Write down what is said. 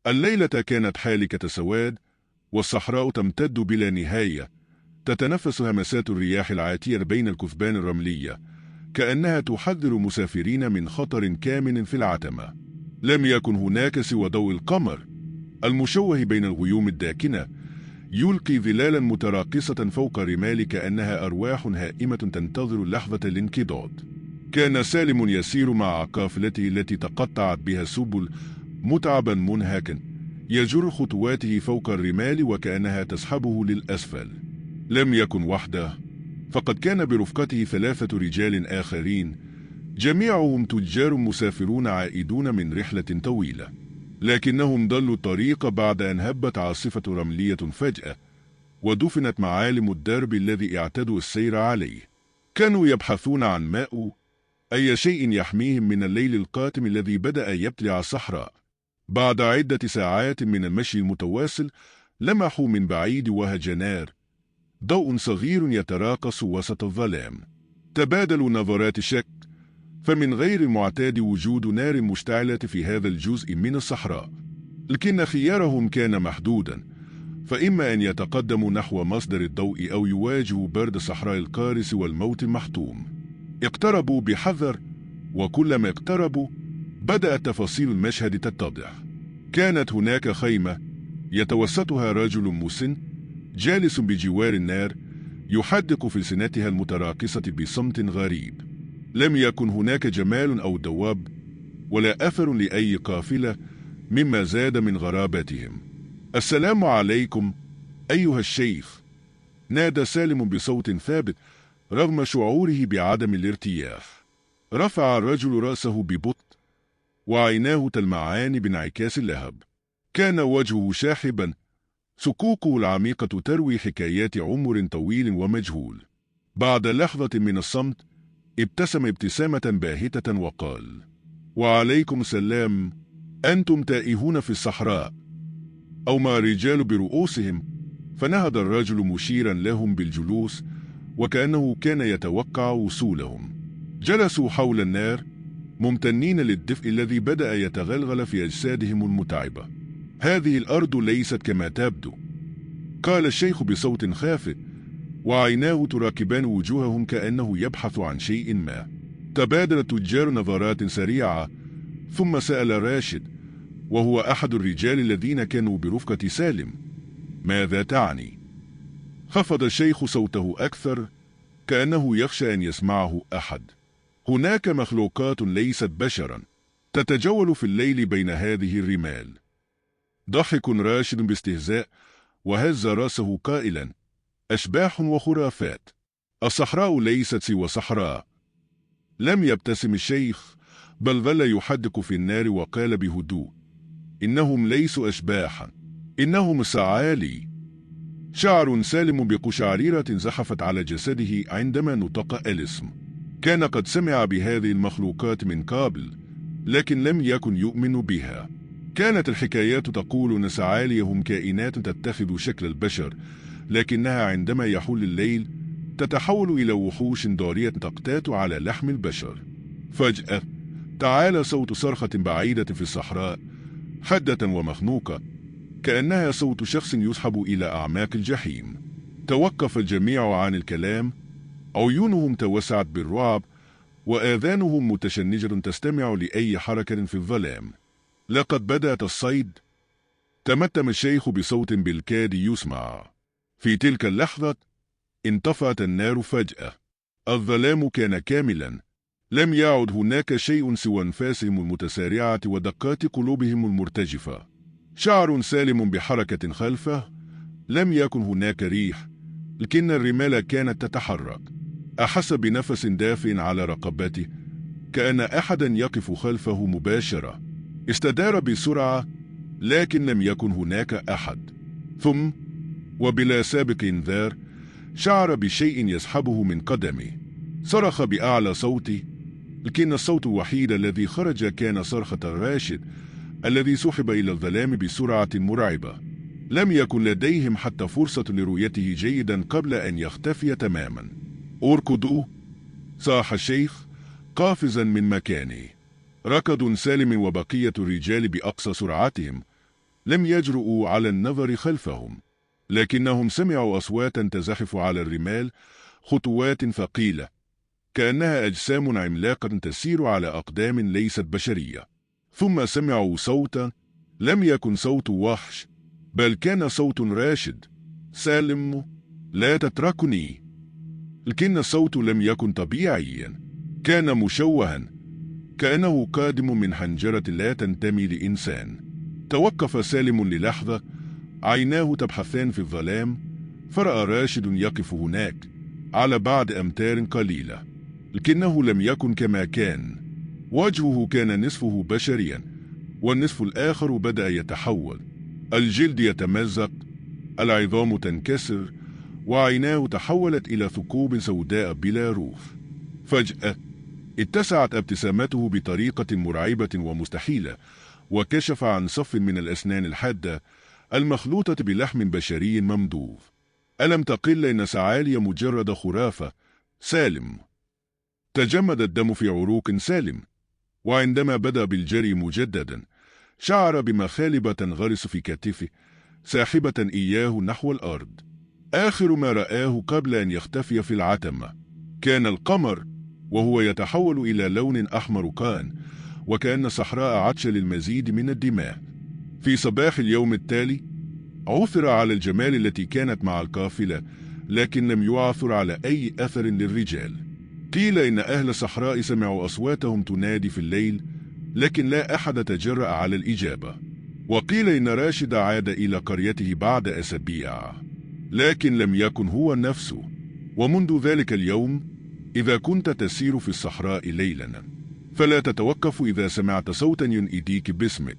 الليلة كانت حالكة سواد، والصحراء تمتد بلا نهاية، تتنفس همسات الرياح العاتية بين الكثبان الرملية، كأنها تحذر مسافرين من خطر كامن في العتمة. لم يكن هناك سوى ضوء القمر المشوه بين الغيوم الداكنة، يلقي ظلالا متراقصة فوق الرمال كأنها أرواح هائمة تنتظر لحظة الانقضاض. كان سالم يسير مع قافلته التي تقطعت بها السبل متعبا منهكا، يجر خطواته فوق الرمال وكأنها تسحبه للأسفل. لم يكن وحده، فقد كان برفقته 3 رجال آخرين، جميعهم تجار مسافرون عائدون من رحلة طويلة، لكنهم ضلوا الطريق بعد أن هبت عاصفة رملية فجأة ودفنت معالم الدرب الذي اعتادوا السير عليه. كانوا يبحثون عن ماء، أي شيء يحميهم من الليل القاتم الذي بدأ يبتلع الصحراء. بعد عدة ساعات من المشي المتواصل، لمحوا من بعيد وهج نار، ضوء صغير يتراقص وسط الظلام. تبادلوا نظرات شك، فمن غير المعتاد وجود نار مشتعلة في هذا الجزء من الصحراء، لكن خيارهم كان محدودا، فإما أن يتقدموا نحو مصدر الضوء أو يواجهوا برد صحراء القارس والموت المحتوم. اقتربوا بحذر، وكلما اقتربوا بدأت تفاصيل المشهد تتضح. كانت هناك خيمة يتوسطها رجل مسن جالس بجوار النار، يحدق في سنتها المتراقصة بصمت غريب. لم يكن هناك جمال أو دواب ولا أثر لأي قافلة، مما زاد من غرابتهم. السلام عليكم أيها الشيخ، نادى سالم بصوت ثابت رغم شعوره بعدم الارتياح. رفع الرجل رأسه ببطء، وعيناه تلمعان بانعكاس اللهب. كان وجهه شاحبا، سكوكه العميقة تروي حكايات عمر طويل ومجهول. بعد لحظة من الصمت ابتسم ابتسامة باهتة وقال: وعليكم السلام، أنتم تائهون في الصحراء؟ أومى الرجال برؤوسهم، فنهض الرجل مشيرا لهم بالجلوس وكأنه كان يتوقع وصولهم. جلسوا حول النار ممتنين للدفء الذي بدأ يتغلغل في أجسادهم المتعبة. هذه الأرض ليست كما تبدو، قال الشيخ بصوت خافت، وعيناه تراقبان وجوههم كأنه يبحث عن شيء ما. تبادل التجار نظرات سريعة، ثم سأل راشد، وهو أحد الرجال الذين كانوا برفقة سالم: ماذا تعني؟ خفض الشيخ صوته أكثر، كأنه يخشى أن يسمعه أحد. هناك مخلوقات ليست بشرا تتجول في الليل بين هذه الرمال. ضحك راشد باستهزاء وهز راسه قائلا: أشباح وخرافات، الصحراء ليست سوى صحراء. لم يبتسم الشيخ، بل ظل يحدق في النار وقال بهدوء: إنهم ليسوا أشباحا، إنهم سعالي. شعر سالم بقشعريرة زحفت على جسده عندما نطق الاسم. كان قد سمع بهذه المخلوقات من قبل، لكن لم يكن يؤمن بها. كانت الحكايات تقول أن سعالي هم كائنات تتخذ شكل البشر، لكنها عندما يحل الليل تتحول إلى وحوش ضارية تقتات على لحم البشر. فجأة تعالى صوت صرخة بعيدة في الصحراء، حادة ومخنوقة، كأنها صوت شخص يسحب إلى أعماق الجحيم. توقف الجميع عن الكلام، عيونهم توسعت بالرعب، وآذانهم متشنجة تستمع لأي حركة في الظلام. لقد بدأت الصيد، تمتم الشيخ بصوت بالكاد يسمع. في تلك اللحظة انطفأت النار فجأة. الظلام كان كاملا، لم يعد هناك شيء سوى أنفاسهم المتسارعة ودقات قلوبهم المرتجفة. شعر سالم بحركة خلفه، لم يكن هناك ريح، لكن الرمال كانت تتحرك. أحس بنفس دافئ على رقبته، كأن أحدا يقف خلفه مباشرة. استدار بسرعة، لكن لم يكن هناك أحد. ثم وبلا سابق إنذار شعر بشيء يسحبه من قدمه. صرخ بأعلى صوته، لكن الصوت الوحيد الذي خرج كان صرخة راشد الذي سحب إلى الظلام بسرعة مرعبة. لم يكن لديهم حتى فرصة لرؤيته جيدا قبل أن يختفي تماما. اركضوا، صاح الشيخ قافزا من مكانه. ركض سالم وبقية الرجال بأقصى سرعتهم، لم يجرؤوا على النظر خلفهم، لكنهم سمعوا أصواتا تزحف على الرمال، خطوات ثقيلة كأنها أجسام عملاقة تسير على أقدام ليست بشرية. ثم سمعوا صوتا لم يكن صوت وحش، بل كان صوت راشد: سالم، لا تتركني. لكن الصوت لم يكن طبيعيا، كان مشوها، كأنه قادم من حنجرة لا تنتمي لإنسان. توقف سالم للحظة، عيناه تبحثان في الظلام، فرأى راشد يقف هناك على بعد أمتار قليلة، لكنه لم يكن كما كان. وجهه كان نصفه بشريا، والنصف الآخر بدأ يتحول، الجلد يتمزق، العظام تنكسر، وعيناه تحولت إلى ثقوب سوداء بلا روح. فجأة اتسعت ابتسامته بطريقة مرعبة ومستحيلة، وكشف عن صف من الأسنان الحادة المخلوطة بلحم بشري ممضوغ. ألم تقل إن سعالي مجرد خرافة؟ سالم. تجمد الدم في عروق سالم، وعندما بدأ بالجري مجددا شعر بمخالب تنغرس في كتفه، ساحبة إياه نحو الأرض. آخر ما رآه قبل أن يختفي في العتمة كان القمر، وهو يتحول إلى لون أحمر كان، وكأن صحراء عطش للمزيد من الدماء. في صباح اليوم التالي عثر على الجمال التي كانت مع القافلة، لكن لم يعثر على أي أثر للرجال. قيل إن أهل الصحراء سمعوا أصواتهم تنادي في الليل، لكن لا أحد تجرأ على الإجابة. وقيل إن راشد عاد إلى قريته بعد أسابيع، لكن لم يكن هو نفسه. ومنذ ذلك اليوم إذا كنت تسير في الصحراء ليلا فلا تتوقف إذا سمعت صوتا يناديك باسمك.